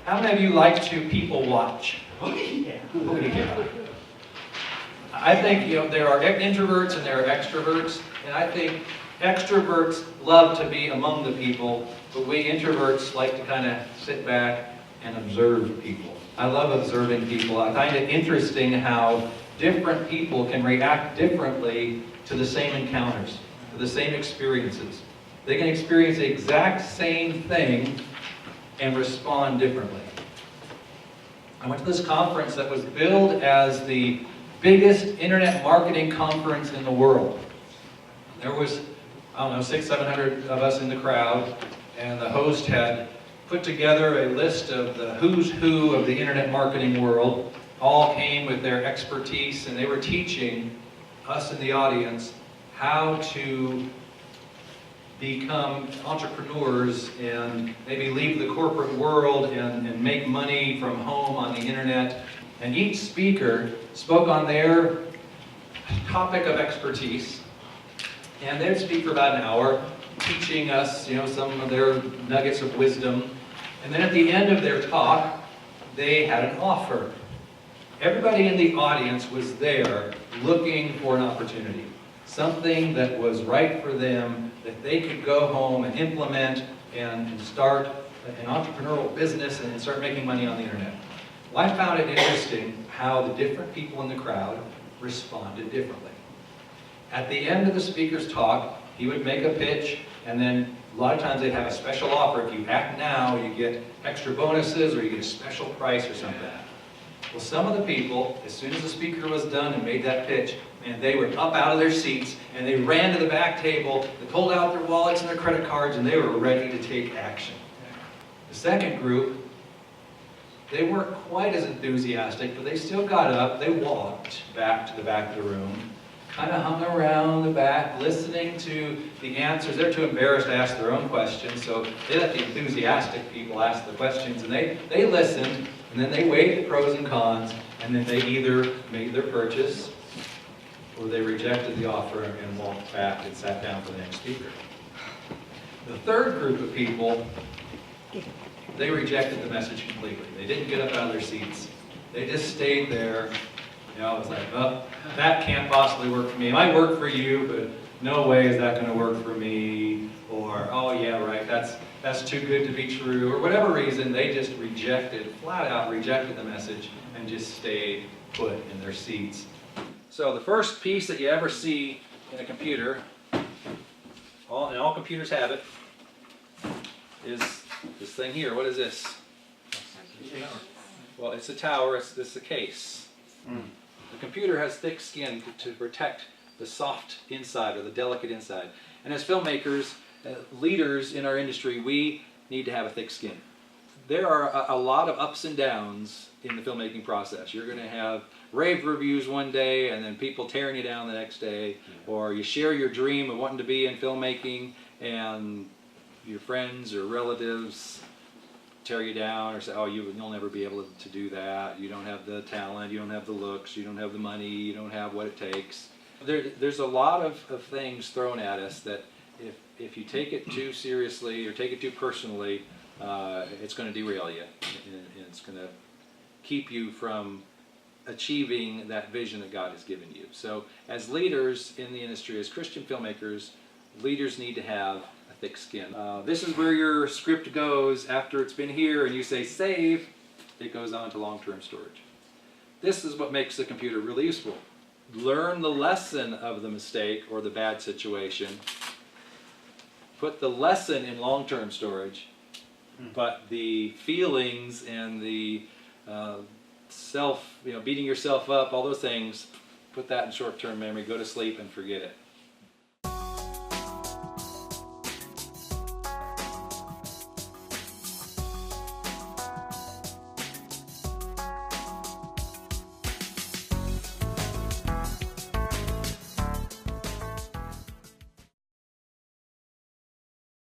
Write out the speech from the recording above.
How many of you like to people watch? Oh, yeah. Oh, yeah. I think there are introverts and there are extroverts, and I think extroverts love to be among the people, but we introverts like to kind of sit back and observe people. I love observing people. I find it interesting how different people can react differently to the same encounters, to the same experiences. They can experience the exact same thing and respond differently. I went to this conference that was billed as the biggest internet marketing conference in the world. There was, I don't know, 600-700 of us in the crowd, and the host had put together a list of the who's who of the internet marketing world. All came with their expertise, and they were teaching us in the audience how to become entrepreneurs and maybe leave the corporate world and make money from home on the internet. And each speaker spoke on their topic of expertise, and they'd speak for about an hour, teaching us, some of their nuggets of wisdom. And then at the end of their talk, they had an offer. Everybody in the audience was there looking for an opportunity, something that was right for them, that they could go home and implement and start an entrepreneurial business and start making money on the internet. Well, I found it interesting how the different people in the crowd responded differently. At the end of the speaker's talk, he would make a pitch, and then a lot of times they'd have a special offer. If you act now, you get extra bonuses or you get a special price or something. Well, some of the people, as soon as the speaker was done and made that pitch, man, they were up out of their seats and they ran to the back table, they pulled out their wallets and their credit cards, and they were ready to take action. The second group, they weren't quite as enthusiastic, but they still got up, they walked back to the back of the room, kind of hung around the back, listening to the answers. They're too embarrassed to ask their own questions, so they let the enthusiastic people ask the questions, and they listened, and then they weighed the pros and cons, and then they either made their purchase, or they rejected the offer and walked back and sat down for the next speaker. The third group of people, they rejected the message completely. They didn't get up out of their seats. They just stayed there. It was like, oh, that can't possibly work for me. It might work for you, but no way is that going to work for me. Or, oh yeah, right, that's too good to be true. Or whatever reason, they just flat out rejected the message and just stayed put in their seats. So the first piece that you ever see in a computer, and all computers have it, is this thing here. What is this? Well, it's a tower. It's a case. The computer has thick skin to protect the soft inside or the delicate inside. And as filmmakers, leaders in our industry, we need to have a thick skin. There are a lot of ups and downs in the filmmaking process. You're going to have rave reviews one day and then people tearing you down the next day. Or you share your dream of wanting to be in filmmaking and your friends or relatives tear you down or say, oh, you'll never be able to do that. You don't have the talent, you don't have the looks, you don't have the money, you don't have what it takes. There's a lot of things thrown at us that if you take it too seriously or take it too personally, it's going to derail you. And it's going to keep you from achieving that vision that God has given you. So as leaders in the industry, as Christian filmmakers, leaders need to have a thick skin. This is where your script goes after it's been here and you say save, it goes on to long-term storage. This is what makes the computer really useful. Learn the lesson of the mistake or the bad situation. Put the lesson in long-term storage, but the feelings and the beating yourself up, all those things, put that in short-term memory, go to sleep and forget it.